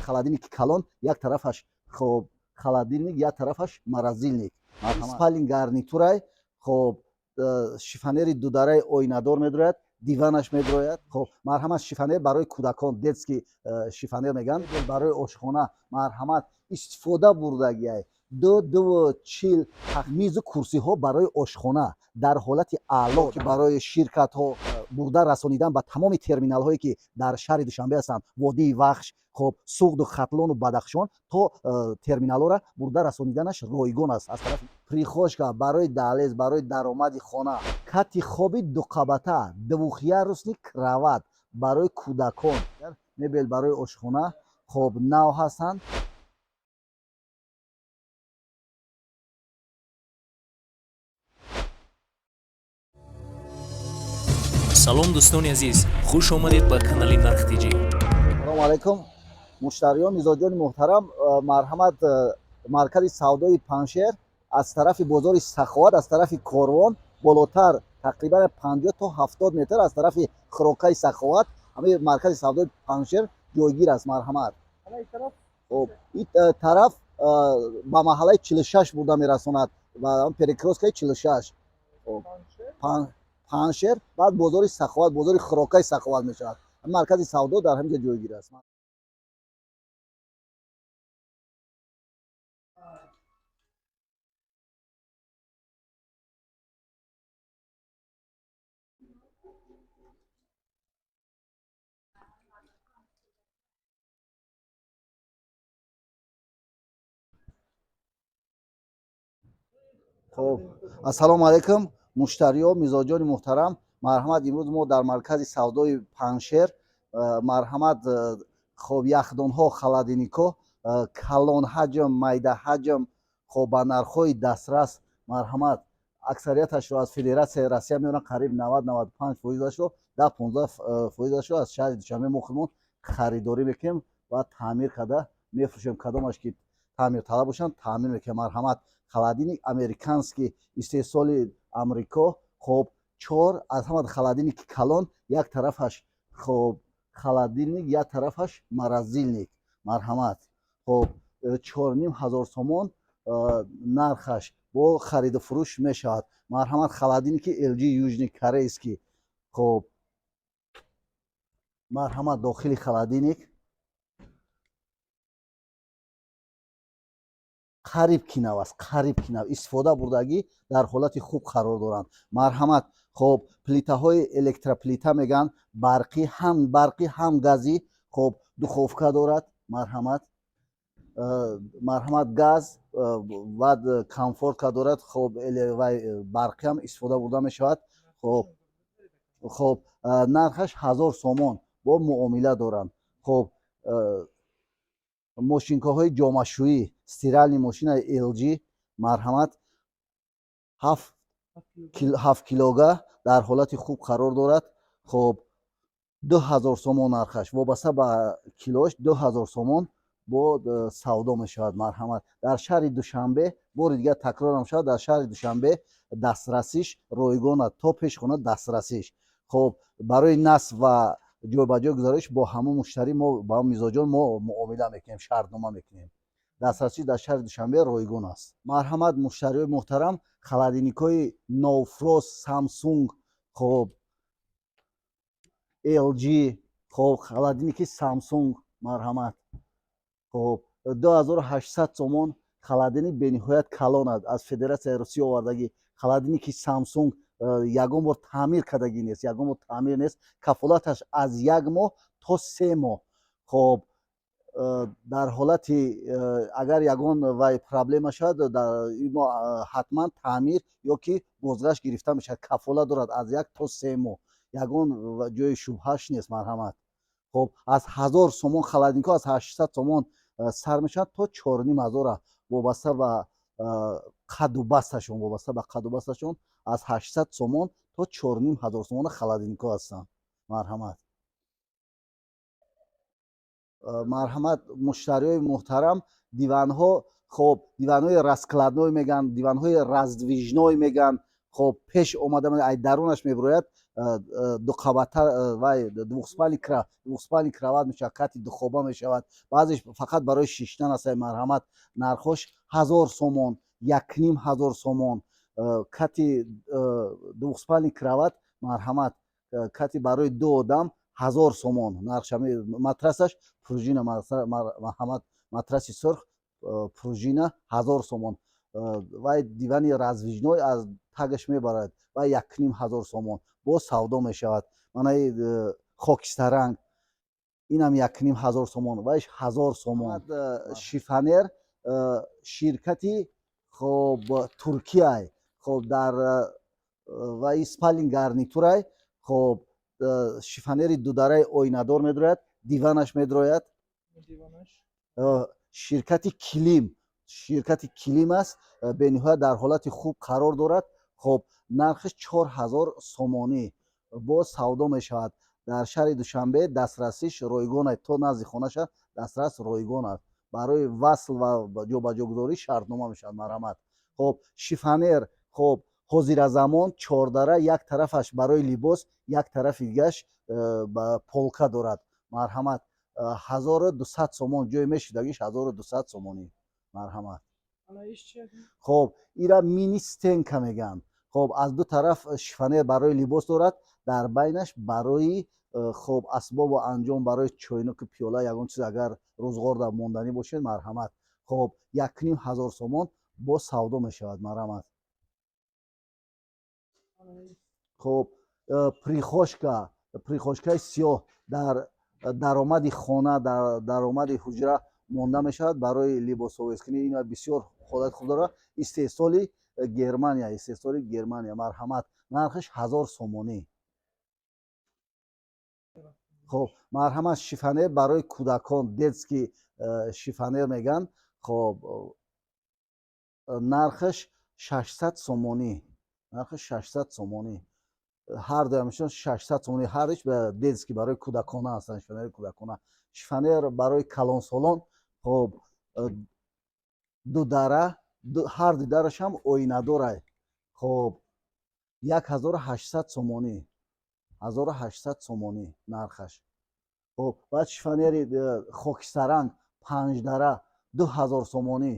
холодильник калон, як тарафаш хоб холодильник, як тарафаш морозильник. Спалин гарнитурай хоб шифонери дудараи ойнадор медрояд, диванаш медрояд. Хоб марҳамат шифонер барои кӯдакон детский шифонер меган, барои ошхона марҳамат истифода бурдагиай 240 мизу курсиҳо барои ошхона дар ҳолати аъло ки барои ширкатҳо бурда расонидан ба тамоми терминалҳое ки дар шаҳри душанбе ҳастанд, водии вахш, хоб суғду хатлону бадахшон то терминалҳоро бурда расониданаш ройгон аст. Аз тарафи прихожка барои далез, барои даромади хона, кати хоби дуқабата, двухъярусни кроват барои кӯдакон, мебел барои ошхона хоб нав ҳастанд. салом дӯстони азиз, хуш омадед ба канали нархтиҷӣ. Салому алайкум муштариён, мизоҷони муҳтарам. Марҳамат маркази савдои Паншер аз тарафи бозори Саховат, аз тарафи Корвон болотар тақрибан 50 то 70 метр аз тарафи хӯрокаи Саховат ҳамаи маркази савдои Паншер ҷойгир аст. Марҳамат ин тараф ба маҳаллаи 46 бурда мерасонад, ба перекрёсткаи 46 Паншер, баъд бозори Саховат, бозори хӯрокаи Саховат мешавад. маркази савдо дар ҳамин ҷо ҷойгир аст. خب ассалому алайкум муштариё, мизоҷони муҳтарам. марҳамат имрӯз мо дар маркази савдои Паншер марҳамат хоб яхдонҳо, холодильникҳо калон ҳаҷм, майда ҳаҷм хоб ба нархҳои дастрас марҳамат аксарияташро аз Федератсияи Россия меоранд, қариб 90-95%-ашро 10-15%-ашро аз шаҳри Душанбе мо худмон харидорӣ мекунем ва таъмир карда мефурӯшем. Кадомаш ки таъмирталаб бошанд таъмир мекунем. Марҳамат холодильник американский, истеҳсоли Амрико. Хоб 4 аз ҳама холодильники калон, як тарафаш хоб холодильник, як тарафаш морозильник. Марҳамат хоб 4500 сомон нархаш бо хариду фурӯш мешавад. Марҳамат холодильники LG южный корейский. хоб марҳамат дохили холодильник қариб кинав аст, қариб кинав истифода бурдагӣ дар ҳолати хуб қарор доранд. Марҳамат хоб плитаҳои электроплита меган, барқӣ ҳам газӣ. хоб духовка дорад. марҳамат газ баъд комфортка дорад. хоб барқиам истифода бурда мешавад. хоб нархаш 1000 сомон бо муомила доранд. хоб мошинкаҳои ҷомашӯӣ, стиральни мошинаи LG марҳамат 7 килога дар ҳолати хуб қарор дорад. хоб 2000 сомон нархаш, вобаста ба килош 2000 сомон бо савдо мешавад. марҳамат дар шаҳри Душанбе, бори дигар такрорам шавад, дар шаҳри Душанбе дастрасиш ройгон аст, то пешхона дастрасиш. хоб барои насб ва ҷойбаҷой гузариш бо ҳамон муштарӣ мо ба мизоҷон мо муомила мекунем, шартнома мекунем. дастрасиш дар шаҳри Душанбе ройгон аст. марҳамат муштариёи муҳтарам, холодильникҳои Novfrost, Samsung, хоб LG, хоб холодильники Samsung марҳамат хоб 2800 сомон холодильник бениҳоят калон аст, аз Федератсияи Русия овардагӣ. холодильники Samsung ягон бор таъмир кардагӣ нест, ягон бор таъмир нест. Кафолаташ аз 1 моҳ то 3 моҳ. хоб дар ҳолати агар ягон вай проблема шавад, ҳатман таъмир ё ки бозгашт гирифта мешавад. Кафолат дорад аз 1 то 3 моҳ. ягон ҷои шубҳаш нест. марҳамат хоб аз 1000 сомон холодильникҳо аз 800 сомон сар мешавад то 4500 вобаста ба қаду басташон аз 800 сомон то 4500 сомон холодильникҳо ҳастанд. марҳамат марҳамат муштариёи муҳтарам, диванҳо хоб диванҳои раскладной меган, диванҳои раздвижной меган. хоб пеш омада ай дарунаш меброяд дуқабата вай двухспальни крават мешавад, кати духоба мешавад. баъзеш фақат барои шиштан аст. марҳамат нархош 1000 сомон, 1500 сомон. кати двухспальни крават марҳамат кати барои 2 одам 1000 сомон нархша. матрасаш пружина марҳамат матраси сурх пружина 1000 сомон. вай дивани раздвижной аз тагаш мебарад ва 1500 сомон боз савдо мешавад. манаи хокистаранг инам 1500 сомон, вайш 1000 сомон. шифонер ширкати хоб туркияй, хоб дар вай спалин гарнитурай, хоб шифонери дудараи ойнадор медрояд, диванаш медрояд. ширкати килим аст, бениҳоят дар ҳолати хуб қарор дорад. хоб нархаш 4000 сомонӣ боз савдо мешавад. дар шаҳри душанбе дастрасиш ройгон аст, то назди хонаша дастрас ройгон аст. барои васл ва ҷобаҷогузорӣ шартнома мешавад. марҳамат. хоб шифонер хоб ҳозиразамон 4 дара, як тарафаш барои либос, як тарафи дигаш ба полка дорад. марҳамат 1200 сомон ҷой мешидагиш 1200 сомонӣ. марҳамат. хоб ира мини стенка мегӯянд. хоб аз ду тараф шифонер барои либос дорад, дар байнаш барои хоб асбобу анҷом, барои чойноку пиёла ягон чиз агар рӯзгор дар монданӣ бошед. марҳамат. хоб 1500 сомон боз савдо мешавад. марҳамат. хоб прихошкаи сиёҳ дар даромади хона, дар даромади ҳуҷра монда мешавад барои либосовескунӣ. ин бисёр ҳолати хуб дорад. истеҳсоли германия. марҳамат нархаш 1000 сомонӣ. хоб марҳамат шифонер барои кӯдакон, детский шифонер мегӯянд. хоб нархаш 600 сомонӣ. нархаш 600 сомонӣ. ҳар дуямашон 600 сомонӣ. ҳарич ба детский барои кӯдакона ҳастанд. шифонери кӯдакона. шифонер барои калонсолон хоб ду дара, ҳар ду дараш ҳам ойнадорад. хоб 1800 сомонӣ. 1800 сомонӣ нархаш. хоб баъд шифонери хокистаранг 5 дара 2000 сомонӣ.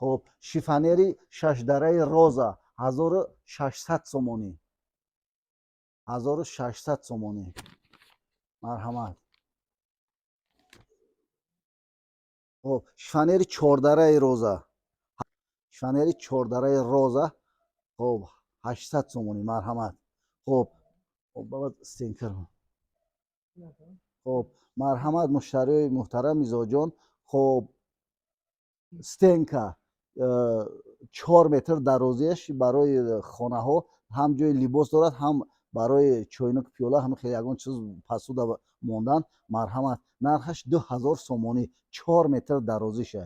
хоб шифонери 6 дараи роза 1600 сомонӣ. 1600 сомонӣ. марҳамат. хоб шифонери 4 дараи роза. шифонери 4 дараи роза хоб 800 сомонӣ. марҳамат. хоб бабад стенкар. хоб марҳамат муштариёи муҳтарам мизоҷон. хоб стенка 4 метр дарозиаш барои хонаҳо, ҳам ҷои либос дорад, ҳам барои чойноку пиёла, ҳам хеле ягон чиз пасуда мондан. марҳамат нархаш 2000 сомонӣ. 4 метр дарозиша.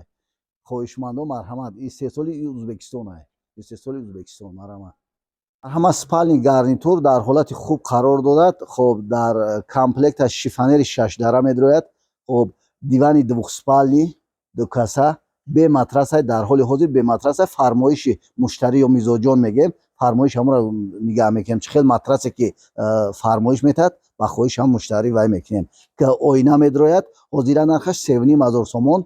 хоҳишмандон марҳамат. истеҳсоли ӯзбекистон аст. истеҳсоли ӯзбекистон. марҳамат. марҳамат спальни гарнитур дар ҳолати хуб қарор дорад. хоб дар комплекташ шифонери 6 дара медрояд. хоб дивани двухспальни дукаса бе матраса, дар ҳоли ҳозир бе матраса. фармоиши муштарӣ ё мизоҷон мегем. фармоиш ҳамонро нигаҳ мекунем. чӣ хел матрасе ки фармоиш метад ба хоҳиш ҳам муштарӣ вай мекунем. ки ойна медрояд. ҳозира нархаш 3500 сомон.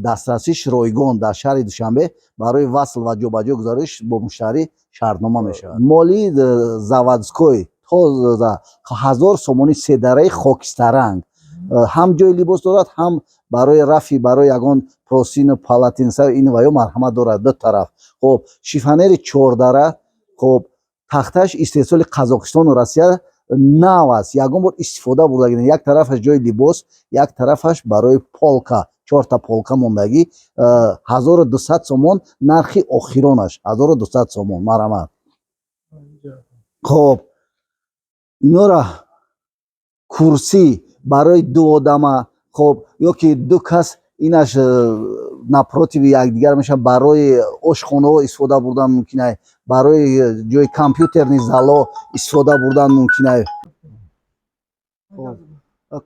дастрасиш ройгон дар шаҳри душанбе. барои васл ва ҷобаҷо гузариш бо муштарӣ шартнома мешавад. моли заводской то 1000 сомонӣ 3 дараи хокистаранг. ҳам ҷои либос дорад, ҳам барои рафи барои ягон просину палатинса ин ва ё марҳамат дорад ду тараф. хоб шифонери 4 дара. хоб тахташ истеҳсоли қазоқистону Россия нав аст. ягон бор истифода бурдагӣ. як тарафаш ҷои либос, як тарафаш барои полка. 4 та полка мондагӣ. 1200 сомон нархи охиронаш. 1200 сомон. марҳамат. хоб инора курсӣ барои 2 одама, хоб ё ки 2 кас инаш напротиви якдигар мешаванд. барои ошхонаҳо истифода бурдан мумкин аст. барои ҷои компютерни зало истифода бурдан мумкин аст.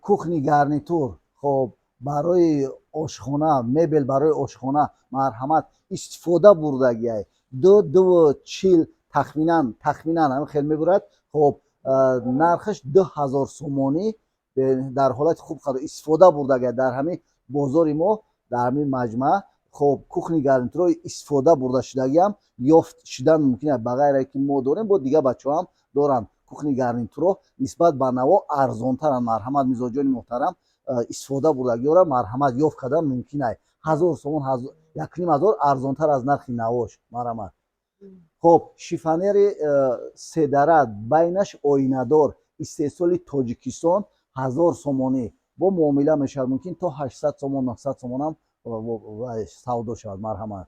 кухни гарнитур хоб барои ошхона, мебел барои ошхона марҳамат истифода бурдагӣ аст. 240 тахминан ҳам хел мебурад. хоб нархаш 2000 сомонӣ дар ҳолати хуб истифода бурдага дар ҳамин бозори мо, дар ҳамин маҷмӯа. хоб кухни гарнитурҳои истифода бурда шудагиам ёфт шудан мумкин аст. ба ғайре ки мо дорем, бо дигар бачаҳоам доранд кухни гарнитурҳо нисбат ба наво арзонтаранд. марҳамат мизоҷони муҳтарам, истифода бурдагиёра марҳамат ёфт кардан мумкин аст. 1000 сомон, 1500 арзонтар аз нархи навош. марҳамат. хоб шифонери седара байнаш оинадор истеҳсоли Тоҷикистон 1000 сомонӣ бо муомила мешавад. мумкин то 800 сомон 900 сомонам савдо шавад. марҳамат.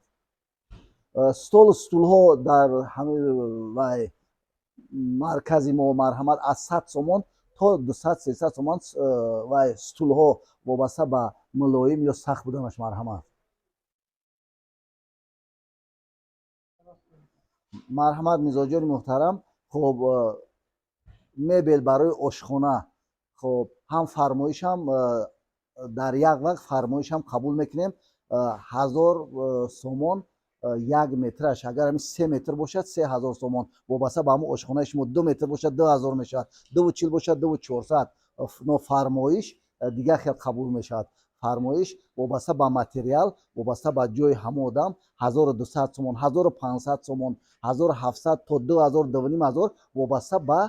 столу стулҳо дар ҳамин маркази мо марҳамат аз 100 сомон то 200-300 сомон стулҳо вобаста ба мулоим ё сахт буданаш. марҳамат. марҳамат мизоҷони муҳтарам, хоб мебел барои ошхона, хоб ҳам фармоишам дар як вақт фармоишам қабул мекунем. 1000 сомон 1 метраш, агар ҳамин 3 метр бошад 3000 сомон, вобаста ба ҳамон ошхонаи шумо 2 метр бошад 2000 мешавад, 240 бошад 2400. фармоиш дигар хел қабул мешавад. фармоиш вобаста ба материал, вобаста ба ҷои ҳамон одам 1200 сомон, 1500 сомон, 1700 то 2000-2500 вобаста ба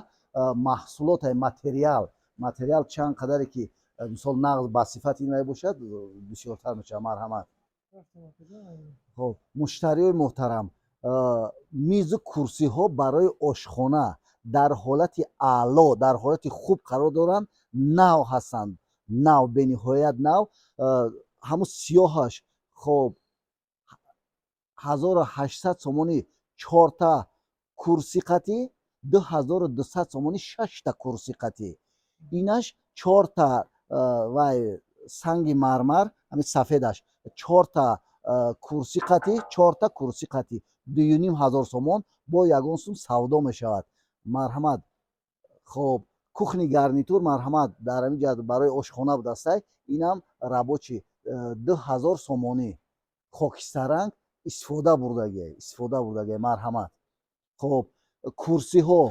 маҳсулоти материал чанд қадаре ки мисол нағз ба сифати ин бошад бисёртар мешавад. марҳамат. хоб муштариёни муҳтарам, мизу курсиҳо барои ошхона дар ҳолати аъло, дар ҳолати хуб қарор доранд. нав ҳастанд, нав бениҳоят нав. ҳамун сиёҳаш хоб 1800 сомонӣ 4 та курси қатӣ, 2200 сомонӣ 6 та курси қатӣ. инаш 4 та санги мармар, ҳамин сафедаш 4 та курси қатӣ, 4 та курси қатӣ 2500 сомон бо ягон сум савдо мешавад. марҳамат. хоб кухни гарнитур марҳамат дар ҳамин ҷаҳат барои ошхона будастай, инам рабочи 2000 сомонӣ хокистарранг истифода бурдагӣ. марҳамат. хоб курсиҳо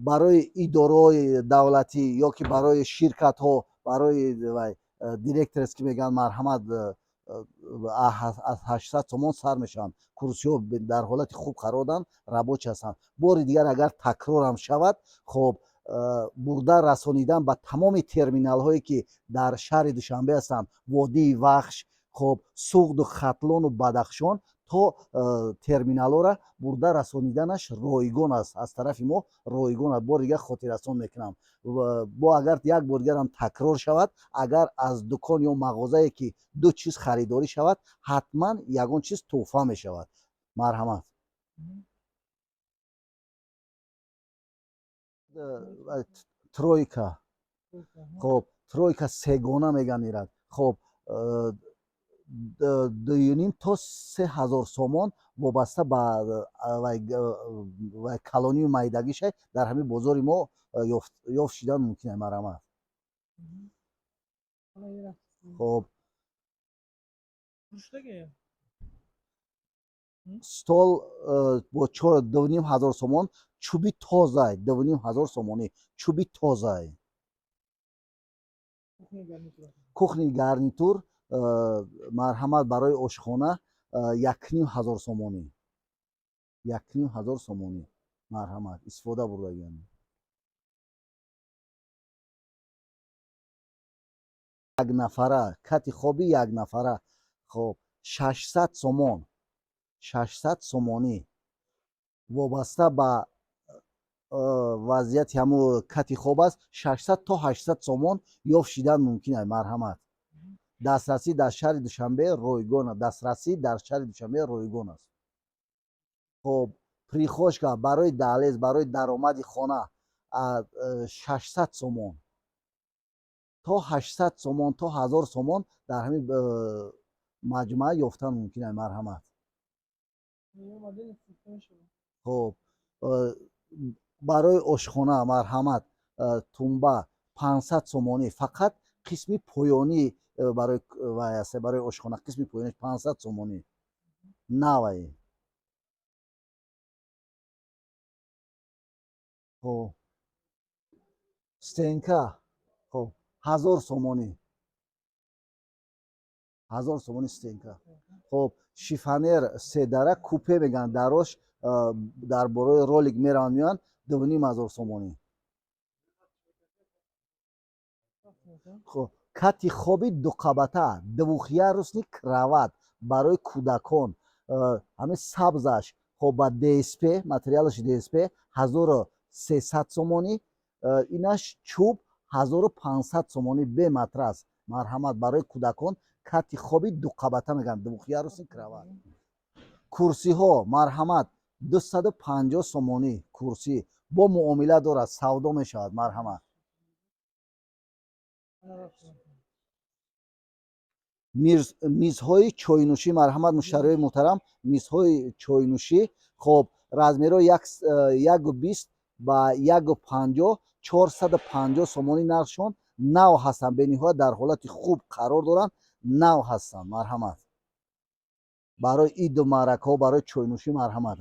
барои идораҳои давлатӣ ё ки барои ширкатҳо, барои директорс ки мегӯянд марҳамат аз 800 сомон сар мешаванд. курсиҳо дар ҳолати хуб қарор доранд, рабочи ҳастанд. бори дигар агар такрорам шавад, хоб бурда расонидан ба тамоми терминалҳое ки дар шаҳри Душанбе ҳастанд, водии Вахш, хоб Суғду Хатлону Бадахшон, то терминалҳора бурда расониданаш ройгон аст. аз тарафи мо ройгон аст. бори дигар хотиррасон мекунам. бо агар як бор дигарам такрор шавад, агар аз дукон ё мағозае ки ду чиз харидорӣ шавад, ҳатман ягон чиз тӯҳфа мешавад. марҳамат. тройка. хоб тройка сегона мегӯянд ира. хоб 2.5 то 3000 сомон вобаста ба калонию майдагиша дар ҳамин бозори мо ёфт шудан мумкин аст. марҳамат. хоб стол бо 2500 сомон чӯби тоза 2500 сомонӣ чӯби тоза. кухни гарнитур марҳамат барои ошхона 1500 сомонӣ 1500 сомонӣ. марҳамат. истифода бурдагиам. як нафара кати хоби як нафара хоб 600 сомон 600 сомонӣ вобаста ба вазъияти ҳамун кати хоб аст. 600 то 800 сомон ёфт шудан мумкин аст. марҳамат. дастрасӣ дар шаҳри Душанбе ройгон аст. хоб прихожка барои daҳлез, барои даромади хона 600 сомон то 800 сомон то 1000 сомон дар ҳамин маҷмӯа ёфтан мумкин аст. марҳамат. хоб барои ошхона марҳамат тумба 500 сомонӣ фақат қисми поёнӣ барои ошхона қисми поёниш 500 сомонӣ навай. خب стенка خب 1000 сомонӣ 1000 сомонӣ стенка. خب шифонер седара купе мегӯянд дарош дар бораи ролик мераванд меоянд 2500 сомонӣ. خب кати хоби дуқабата двухъярусни крават барои кӯдакон ҳамин сабзаш хоб ба ДСП материалаш ДСП 1300 сомонӣ. инаш чӯб 1500 сомонӣ бе матрас марҳамат барои кӯдакон кати хоби дуқабата мегӯянд двухъярусни крават. курсиҳо марҳамат 250 сомонӣ курсӣ бо муомила дорад савдо мешавад марҳамат. мизҳои чойнӯшӣ марҳамат муштариёи муҳтарам мизҳои чойнӯшӣ хоб размерҳои 120 ба 150 450 сомонӣ нархшон нав ҳастанд бениҳоят дар ҳолати хуб қарор доранд нав ҳастанд марҳамат барои иду маъракаҳо барои чойнӯшӣ марҳамат.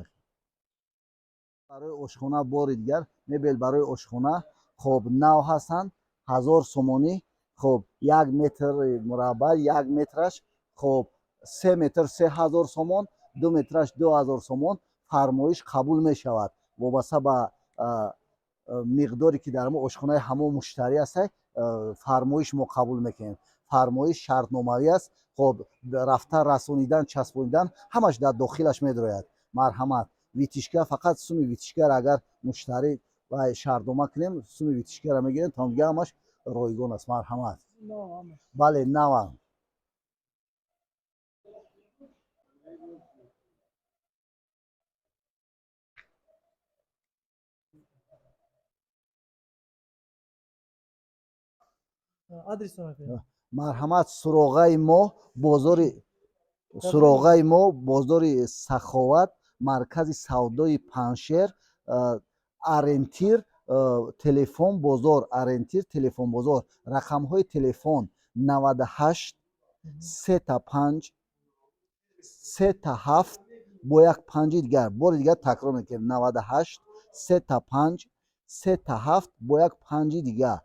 барои ошхона бори дигар мебел барои ошхона хоб нав ҳастанд 1000 сомонӣ. خب 1 метр мураббаъ 1 метраш خب 3 метр 3000 сомон 2 метраш 2000 сомон фармоиш қабул мешавад вобаста ба миқдоре ки дар ошхонаи ҳамон муштарӣ аст фармоиш мо қабул мекунем. фармоиш шартномавӣ аст. خب рафта расонидан часпонидан ҳамаш дар дохилаш медирояд марҳамат. витишка фақат суми витишкаро агар муштарӣ ва шартнома кунем суми витишкаро мегирем то дигар ҳамаш ройгон аст марҳамат. бале навам марҳамат. суроғаи мо бозори саховат маркази савдои паншер арентир телефон бозор арентир телефон бозор рақамҳои телефон 98 35 37 бо як панҷи дигар бори дигар такрор мекунем 98 35 37 бо як панҷи дигар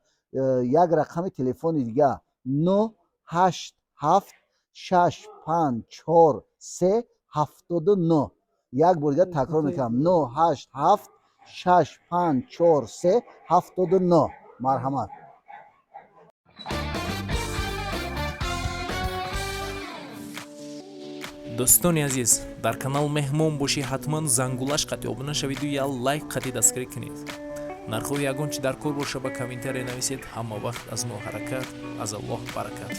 як рақами телефони дигар 087 654 379 як бори дигар такрор мекунам 087 654 379 марҳамат. дӯстони азиз дар канал меҳмон бошӣ ҳатман зангулаш қатъи обуна шавиду я лайк қатъи дастгирӣ кунед. нархҳои ягон чи дар кор боша ба комментария нависед. ҳама вақт аз мо ҳаракат аз аллоҳ баракат.